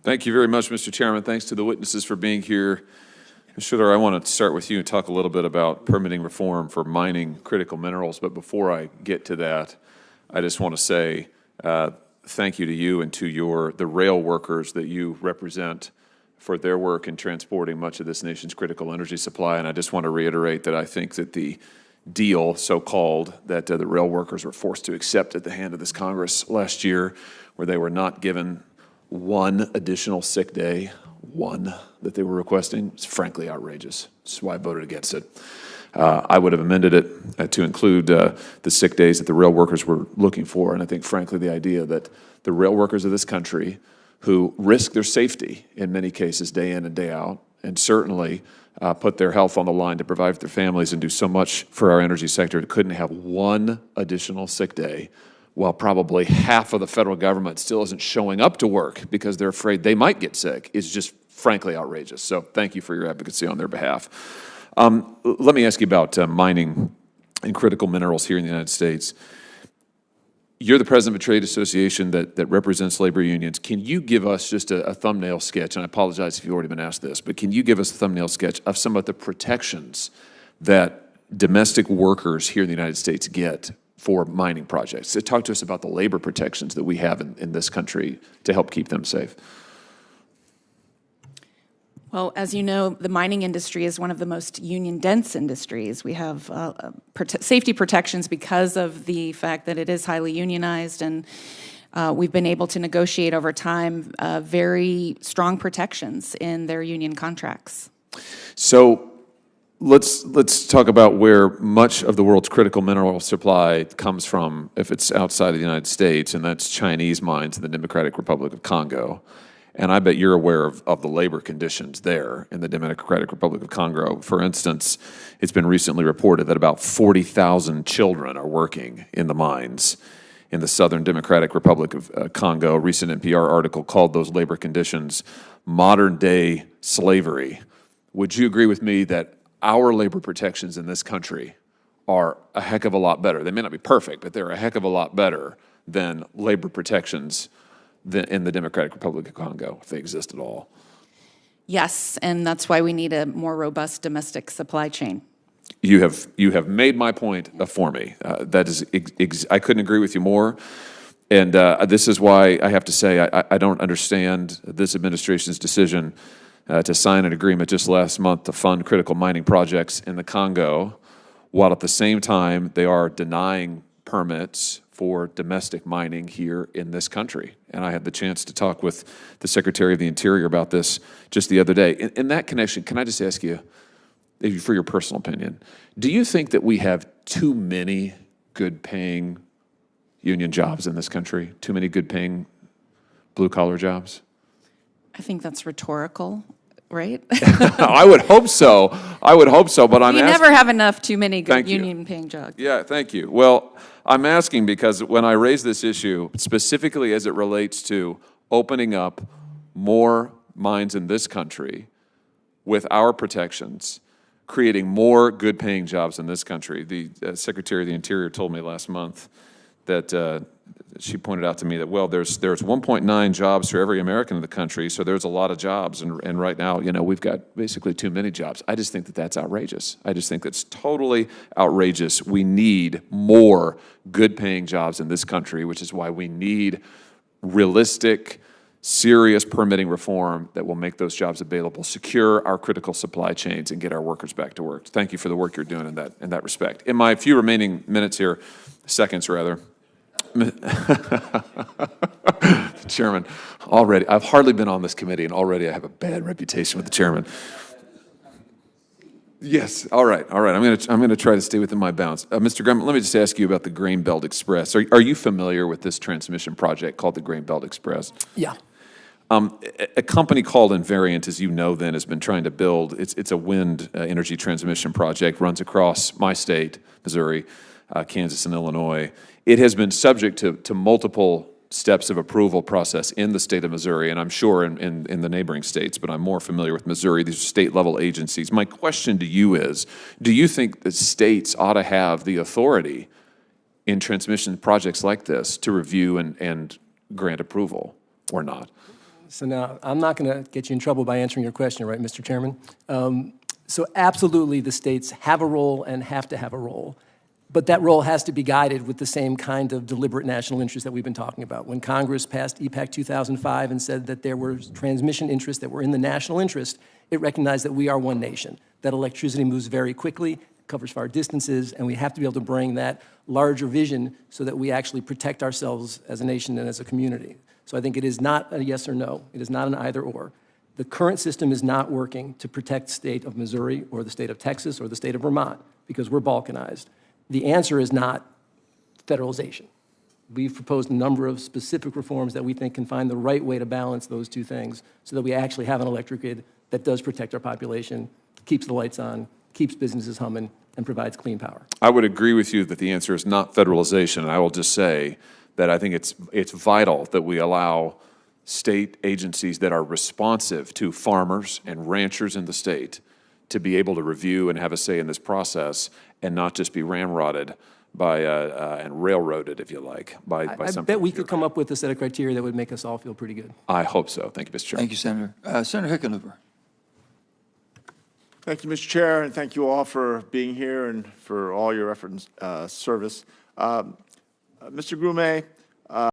Thank you very much, Mr. Chairman. Thanks to the witnesses for being here. Mr. Schiller, I want to start with you and talk a little bit about permitting reform for mining critical minerals. But before I get to that, I just want to say thank you to you and to the rail workers that you represent for their work in transporting much of this nation's critical energy supply. And I just want to reiterate that I think that the deal, so-called, that the rail workers were forced to accept at the hand of this Congress last year, where they were not given one additional sick day, one that they were requesting, is frankly outrageous. That's why I voted against it. I would have amended it to include the sick days that the rail workers were looking for. And I think, frankly, the idea that the rail workers of this country, who risk their safety in many cases day in and day out, and certainly put their health on the line to provide for their families and do so much for our energy sector, couldn't have one additional sick day, while probably half of the federal government still isn't showing up to work because they're afraid they might get sick, is just frankly outrageous. So thank you for your advocacy on their behalf. Let me ask you about mining and critical minerals here in the United States. You're the president of a trade association that represents labor unions. Can you give us just a thumbnail sketch, and I apologize if you've already been asked this, but can you give us a thumbnail sketch of some of the protections that domestic workers here in the United States get for mining projects? So talk to us about the labor protections that we have in this country to help keep them safe. Well, as you know, the mining industry is one of the most union-dense industries. We have safety protections because of the fact that it is highly unionized, and we've been able to negotiate over time very strong protections in their union contracts. So let's talk about where much of the world's critical mineral supply comes from if it's outside of the United States, and that's Chinese mines in the Democratic Republic of Congo. And I bet you're aware of the labor conditions there in the Democratic Republic of Congo. For instance, it's been recently reported that about 40,000 children are working in the mines in the Southern Democratic Republic of Congo. A recent NPR article called those labor conditions modern-day slavery. Would you agree with me that our labor protections in this country are a heck of a lot better? They may not be perfect, but they're a heck of a lot better than labor protections in the Democratic Republic of Congo, if they exist at all. Yes, and that's why we need a more robust domestic supply chain. You have made my point for me. That is, I couldn't agree with you more. And this is why I have to say I don't understand this administration's decision to sign an agreement just last month to fund critical mining projects in the Congo, while at the same time they are denying permits for domestic mining here in this country. And I had the chance to talk with the Secretary of the Interior about this just the other day. In that connection, can I just ask you, for your personal opinion, do you think that we have too many good-paying union jobs in this country? Too many good-paying blue-collar jobs? I think that's rhetorical, right? I would hope so. But I'm We never have enough too many good union-paying jobs. Yeah, thank you. Well, I'm asking because when I raise this issue, specifically as it relates to opening up more mines in this country with our protections, creating more good-paying jobs in this country. The Secretary of the Interior told me last month that she pointed out to me that, well, there's 1.9 jobs for every American in the country, so there's a lot of jobs, and right now, we've got basically too many jobs. I just think that that's outrageous. I just think that's totally outrageous. We need more good-paying jobs in this country, which is why we need realistic, serious permitting reform that will make those jobs available, secure our critical supply chains, and get our workers back to work. Thank you for the work you're doing in that respect. In my few remaining minutes here, seconds rather, Chairman, already, I've hardly been on this committee, and already I have a bad reputation with the chairman. Yes, all right. I'm going to try to stay within my bounds. Mr. Graham, let me just ask you about the Grain Belt Express. Are you familiar with this transmission project called the Grain Belt Express? Yeah. A company called Invariant, as you know then, has been trying to build, it's a wind energy transmission project, runs across my state, Missouri, Kansas, and Illinois. It has been subject to multiple steps of approval process in the state of Missouri, and I'm sure in the neighboring states, but I'm more familiar with Missouri. These are state-level agencies. My question to you is, do you think that states ought to have the authority in transmission projects like this to review and grant approval, or not? So now, I'm not going to get you in trouble by answering your question, right, Mr. Chairman? So absolutely, the states have a role and have to have a role. But that role has to be guided with the same kind of deliberate national interest that we've been talking about. When Congress passed EPAC 2005 and said that there were transmission interests that were in the national interest, it recognized that we are one nation, that electricity moves very quickly, covers far distances, and we have to be able to bring that larger vision so that we actually protect ourselves as a nation and as a community. So I think it is not a yes or no. It is not an either or. The current system is not working to protect the state of Missouri or the state of Texas or the state of Vermont because we're balkanized. The answer is not federalization. We've proposed a number of specific reforms that we think can find the right way to balance those two things so that we actually have an electric grid that does protect our population, keeps the lights on, keeps businesses humming, and provides clean power. I would agree with you that the answer is not federalization. And I will just say that I think it's vital that we allow state agencies that are responsive to farmers and ranchers in the state to be able to review and have a say in this process and not just be ramrodded by and railroaded, if you like, by some. I bet we could come up with a set of criteria that would make us all feel pretty good. I hope so. Thank you, Mr. Chairman. Thank you, Senator. Senator Hickenlooper. Thank you, Mr. Chair, and thank you all for being here and for all your efforts, service. Mr. Grumet,